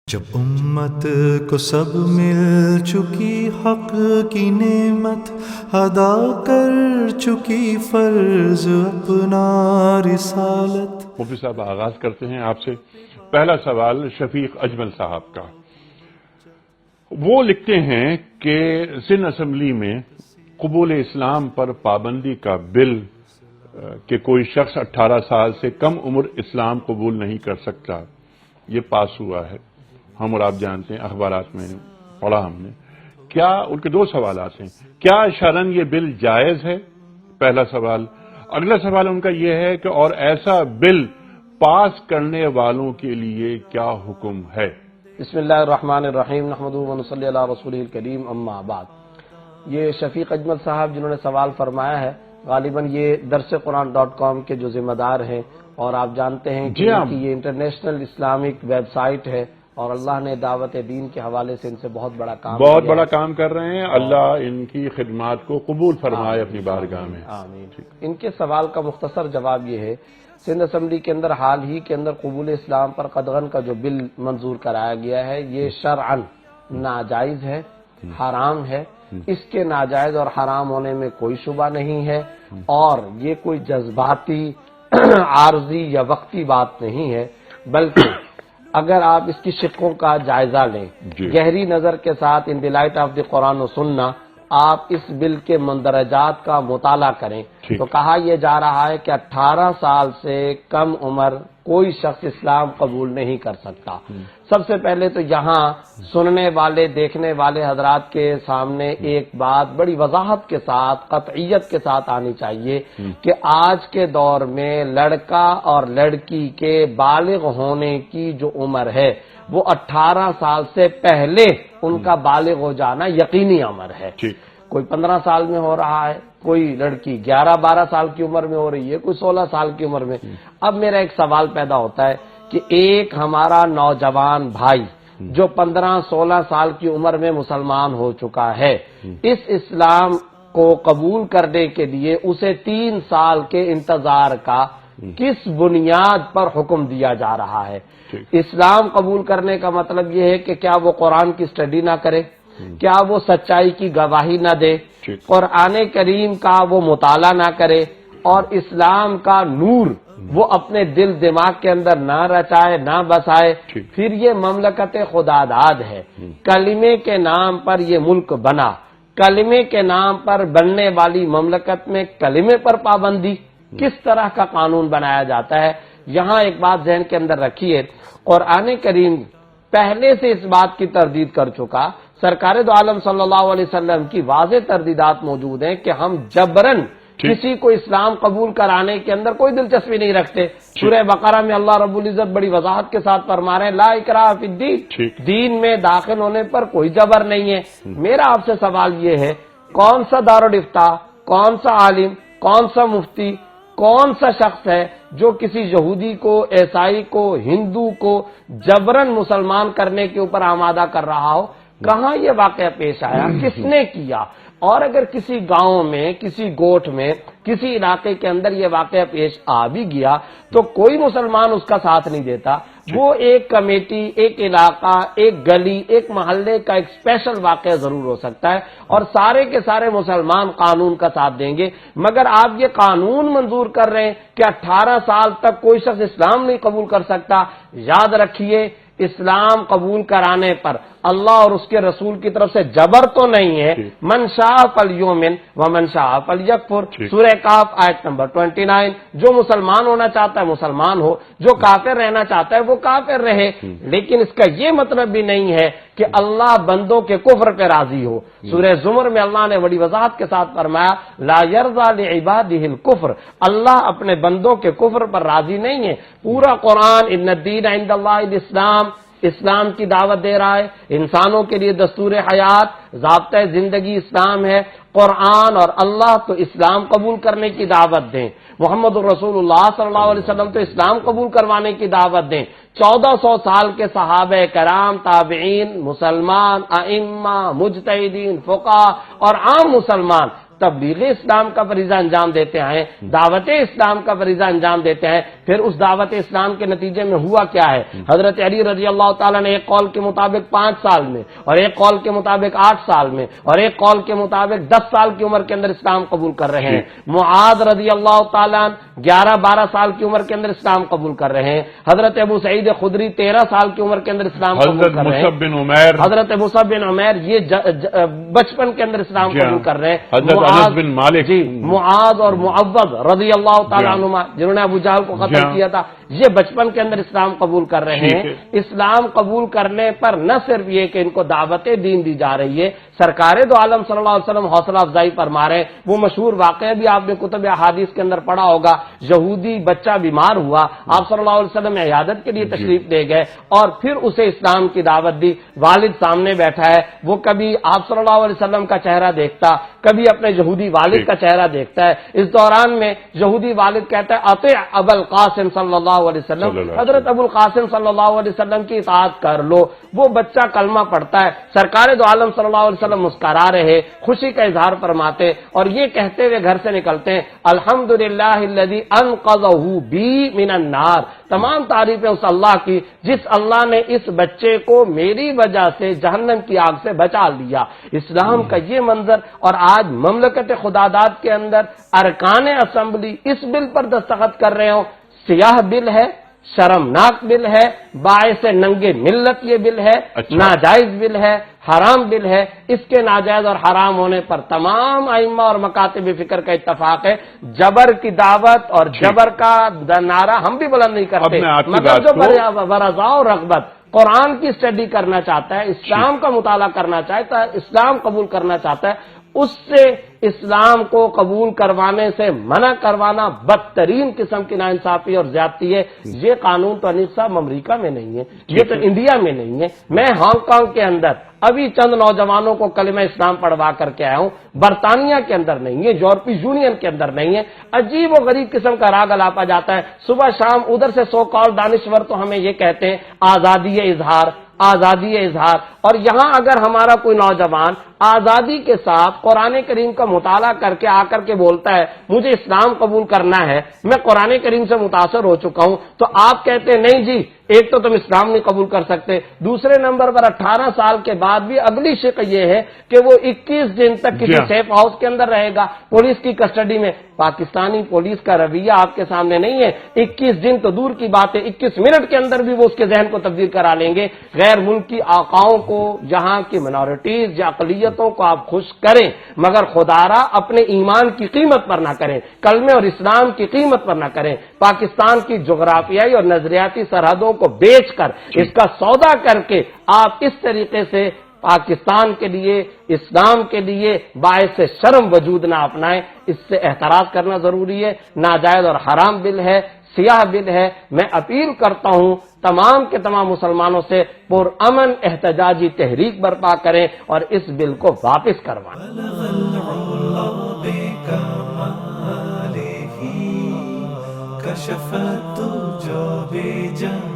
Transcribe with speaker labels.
Speaker 1: جب امت کو سب مل چکی حق کی نعمت، ادا کر چکی فرض اپنا رسالت۔
Speaker 2: مفتی صاحب آغاز کرتے ہیں آپ سے۔ پہلا سوال شفیق اجمل صاحب کا۔ وہ لکھتے ہیں کہ سندھ اسمبلی میں قبول اسلام پر پابندی کا بل کہ کوئی شخص 18 سال سے کم عمر اسلام قبول نہیں کر سکتا، یہ پاس ہوا ہے۔ ہم اور آپ جانتے ہیں، اخبارات میں پڑھا ہم نے۔ کیا ان کے دو سوالات ہیں، کیا شرعاً یہ بل جائز ہے؟ پہلا سوال۔ اگلا سوال ان کا یہ ہے کہ اور ایسا بل پاس کرنے والوں کے لیے کیا حکم ہے؟
Speaker 3: بسم اللہ الرحمن الرحیم، نحمدہ و نصلی علی رسولہ الکریم، اما بعد۔ یہ شفیق اجمل صاحب جنہوں نے سوال فرمایا ہے، غالباً یہ درسقرآن.com کے جو ذمہ دار ہیں، اور آپ جانتے ہیں کہ یہ انٹرنیشنل اسلامک ویب سائٹ ہے، اور اللہ نے دعوت دین کے حوالے سے ان سے بہت بڑا کام کر رہے ہیں۔ اللہ ان کی خدمات کو قبول فرمائے اپنی بارگاہ میں، آمین۔ ان کے سوال کا مختصر جواب یہ ہے، سندھ اسمبلی کے اندر حال ہی کے اندر قبول اسلام پر قدغن کا جو بل منظور کرایا گیا ہے، یہ شرعاً ناجائز ہے، حرام ہے۔ اس کے ناجائز اور حرام ہونے میں کوئی شبہ نہیں ہے، اور یہ کوئی جذباتی عارضی یا وقتی بات نہیں ہے، بلکہ اگر آپ اس کی شقوں کا جائزہ لیں، گہری نظر کے ساتھ ان دی لائٹ آف دی قرآن و سننا آپ اس بل کے مندرجات کا مطالعہ کریں تو کہا یہ جا رہا ہے کہ 18 سال سے کم عمر کوئی شخص اسلام قبول نہیں کر سکتا۔ سب سے پہلے تو یہاں سننے والے دیکھنے والے حضرات کے سامنے ایک بات بڑی وضاحت کے ساتھ قطعیت کے ساتھ آنی چاہیے کہ آج کے دور میں لڑکا اور لڑکی کے بالغ ہونے کی جو عمر ہے وہ 18 سال سے پہلے ان کا بالغ ہو جانا یقینی امر ہے۔ کوئی 15 سال میں ہو رہا ہے، کوئی لڑکی 11-12 سال کی عمر میں ہو رہی ہے، کوئی 16 سال کی عمر میں۔ اب میرا ایک سوال پیدا ہوتا ہے کہ ایک ہمارا نوجوان بھائی جو 15-16 سال کی عمر میں مسلمان ہو چکا ہے، اس اسلام کو قبول کرنے کے لیے اسے 3 سال کے انتظار کا کس بنیاد پر حکم دیا جا رہا ہے؟ اسلام قبول کرنے کا مطلب یہ ہے کہ کیا وہ قرآن کی اسٹڈی نہ کرے، کیا وہ سچائی کی گواہی نہ دے، قرآن کریم کا وہ مطالعہ نہ کرے، اور اسلام کا نور وہ اپنے دل دماغ کے اندر نہ رچائے نہ بسائے، پھر یہ مملکت خدا داد ہے۔ کلمے کے نام پر یہ ملک بنا، کلمے کے نام پر بننے والی مملکت میں کلمے پر پابندی، کس طرح کا قانون بنایا جاتا ہے؟ یہاں ایک بات ذہن کے اندر رکھیے، قرآن کریم پہلے سے اس بات کی تردید کر چکا، سرکار دو عالم صلی اللہ علیہ وسلم کی واضح تردیدات موجود ہیں کہ ہم جبرن کسی کو اسلام قبول کرانے کے اندر کوئی دلچسپی نہیں رکھتے۔ سورہ بقرہ میں اللہ رب العزت بڑی وضاحت کے ساتھ فرما رہے ہیں، لا اکراہ فی الدین، دین میں داخل ہونے پر کوئی جبر نہیں ہے۔ میرا آپ سے سوال یہ ہے، کون سا دارالافتاء، کون سا عالم، کون سا مفتی، کون سا شخص ہے جو کسی یہودی کو، عیسائی کو، ہندو کو جبرن مسلمان کرنے کے اوپر آمادہ کر رہا ہو؟ کہاں یہ واقعہ پیش آیا، کس نے کیا؟ اور اگر کسی گاؤں میں، کسی گوٹھ میں، کسی علاقے کے اندر یہ واقعہ پیش آ بھی گیا تو کوئی مسلمان اس کا ساتھ نہیں دیتا۔ وہ ایک کمیٹی، ایک علاقہ، ایک گلی، ایک محلے کا ایک اسپیشل واقعہ ضرور ہو سکتا ہے، اور سارے کے سارے مسلمان قانون کا ساتھ دیں گے، مگر آپ یہ قانون منظور کر رہے ہیں کہ 18 سال تک کوئی شخص اسلام نہیں قبول کر سکتا۔ یاد رکھیے، اسلام قبول کرانے پر اللہ اور اس کے رسول کی طرف سے جبر تو نہیں ہے۔ من شاء فلیؤمن ومن شاء فلیکفر، سورہ کہف آیت نمبر 29۔ جو مسلمان ہونا چاہتا ہے مسلمان ہو، جو کافر رہنا چاہتا ہے وہ کافر رہے، لیکن اس کا یہ مطلب بھی نہیں ہے کہ اللہ بندوں کے کفر پہ راضی ہو۔ سورہ زمر میں اللہ نے بڑی وضاحت کے ساتھ فرمایا، لا یرضی لعبادہ الکفر، اللہ اپنے بندوں کے کفر پر راضی نہیں ہے۔ پورا قرآن ان الدین عند اللہ الاسلام، اسلام کی دعوت دے رہا ہے، انسانوں کے لیے دستور حیات، ضابطۂ زندگی اسلام ہے۔ قرآن اور اللہ تو اسلام قبول کرنے کی دعوت دیں، محمد الرسول اللہ صلی اللہ علیہ وسلم تو اسلام قبول کروانے کی دعوت دیں۔ 1400 سال کے صحابہ کرام، تابعین، مسلمان، ائمہ، مجتہدین، فقہا اور عام مسلمان تبلیغ اسلام کا فریضہ انجام دیتے ہیں، دعوت اسلام کا فریضہ انجام دیتے ہیں، پھر اس دعوت اسلام کے نتیجے میں ہوا کیا ہے؟ حضرت علی رضی اللہ تعالیٰ نے ایک قول کے مطابق 5 سال میں، اور ایک قول کے مطابق 8 سال میں، اور ایک قول کے مطابق 10 سال کی عمر کے اندر اسلام قبول کر رہے ہیں۔ معاذ رضی اللہ تعالیٰ 11-12 سال کی عمر کے اندر اسلام قبول کر رہے ہیں۔ حضرت ابو سعید خدری 13 سال کی عمر کے اندر اسلام قبول کر رہے ہیں۔ حضرت مصعب بن عمیر یہ بچپن کے اندر اسلام قبول کر رہے ہیں۔
Speaker 2: حضرت انس بن مالک،
Speaker 3: جی، معاذ اور معوذ رضی اللہ تعالیٰ عنہما جنہوں نے ابو جہل کو قتل کیا تھا، یہ بچپن کے اندر اسلام قبول کر رہے ہیں۔ اسلام قبول کرنے پر نہ صرف یہ کہ ان کو دعوت دین دی جا رہی ہے، سرکار دو عالم صلی اللہ علیہ وسلم حوصلہ افزائی فرما رہے ہیں۔ وہ مشہور واقعہ بھی آپ نے کتب احادیث کے اندر پڑھا ہوگا، یہودی بچہ بیمار ہوا، آپ صلی اللہ علیہ وسلم عیادت کے لیے تشریف لے گئے اور پھر اسے اسلام کی دعوت دی۔ والد سامنے بیٹھا ہے، وہ کبھی آپ صلی اللہ علیہ وسلم کا چہرہ دیکھتا، کبھی اپنے یہودی والد کا چہرہ دیکھتا ہے۔ اس دوران میں یہودی والد کہتا ہے اطیع ابا القاسم صلی اللہ علیہ وسلم، حضرت ابو القاسم صلی اللہ علیہ وسلم کی اطاعت کر لو۔ وہ بچہ کلمہ پڑھتا ہے، سرکار دو عالم صلی اللہ علیہ وسلم مسکرا رہے، خوشی کا اظہار فرماتے اور یہ کہتے ہوئے گھر سے نکلتے ہیں، الحمدللہ الذی انقذہ بی من النار، تمام تعریفیں اس اللہ کی جس اللہ نے اس بچے کو میری وجہ سے جہنم کی آگ سے بچا لیا۔ اسلام کا یہ منظر، اور آج مملکت خداداد کے اندر ارکان اسمبلی اس بل پر دستخط کر رہے ہوں، سیاہ بل ہے، شرمناک بل ہے، باعث ننگے ملت یہ بل ہے، ناجائز بل ہے، حرام بل ہے۔ اس کے ناجائز اور حرام ہونے پر تمام ائمہ اور مکاتب فکر کا اتفاق ہے۔ جبر کی دعوت اور جبر کا نعرہ ہم بھی بلند نہیں کرتے، مگر جو برضا و رغبت قرآن کی اسٹڈی کرنا چاہتا ہے، اسلام کا مطالعہ کرنا چاہتا ہے، اسلام قبول کرنا چاہتا ہے، اس سے اسلام کو قبول کروانے سے منع کروانا بدترین قسم کی ناانصافی اور زیادتی ہے۔ یہ قانون تو انیس صاحب امریکہ میں نہیں ہے، یہ تو انڈیا میں نہیں ہے۔ میں ہانگ کانگ کے اندر ابھی چند نوجوانوں کو کلمہ اسلام پڑھوا کر کے آیا ہوں، برطانیہ کے اندر نہیں ہے، یورپی یونین کے اندر نہیں ہے۔ عجیب و غریب قسم کا راگ الاپا جاتا ہے، صبح شام ادھر سے سو کال دانشور تو ہمیں یہ کہتے ہیں آزادی اظہار، آزادی اظہار، اور یہاں اگر ہمارا کوئی نوجوان آزادی کے ساتھ قرآن کریم کا مطالعہ کر کے آ کر کے بولتا ہے مجھے اسلام قبول کرنا ہے، میں قرآن کریم سے متاثر ہو چکا ہوں، تو آپ کہتے ہیں نہیں جی، ایک تو تم اسلام نہیں قبول کر سکتے، دوسرے نمبر پر 18 سال کے بعد بھی اگلی شق یہ ہے کہ وہ 21 دن تک کسی سیف ہاؤس کے اندر رہے گا، پولیس کی کسٹڈی میں۔ پاکستانی پولیس کا رویہ آپ کے سامنے نہیں ہے، 21 دن تو دور کی بات ہے، 21 منٹ کے اندر بھی وہ اس کے ذہن کو تبدیل کرا لیں گے۔ غیر ملکی آقاؤں کو، جہاں کی منارٹیز یا اقلیتوں کو آپ خوش کریں، مگر خدارا اپنے ایمان کی قیمت پر نہ کریں، کلمے اور اسلام کی قیمت پر نہ کریں۔ پاکستان کی جغرافیائی اور نظریاتی سرحدوں کو بیچ کر، اس کا سودا کر کے آپ اس طریقے سے پاکستان کے لیے، اسلام کے لیے باعث شرم وجود نہ اپنائیں، اس سے احتراز کرنا ضروری ہے۔ ناجائز اور حرام بل ہے، سیاہ بل ہے۔ میں اپیل کرتا ہوں تمام کے تمام مسلمانوں سے پرامن احتجاجی تحریک برپا کریں اور اس بل کو واپس کروائیں۔
Speaker 1: كشفت الدجى بجمال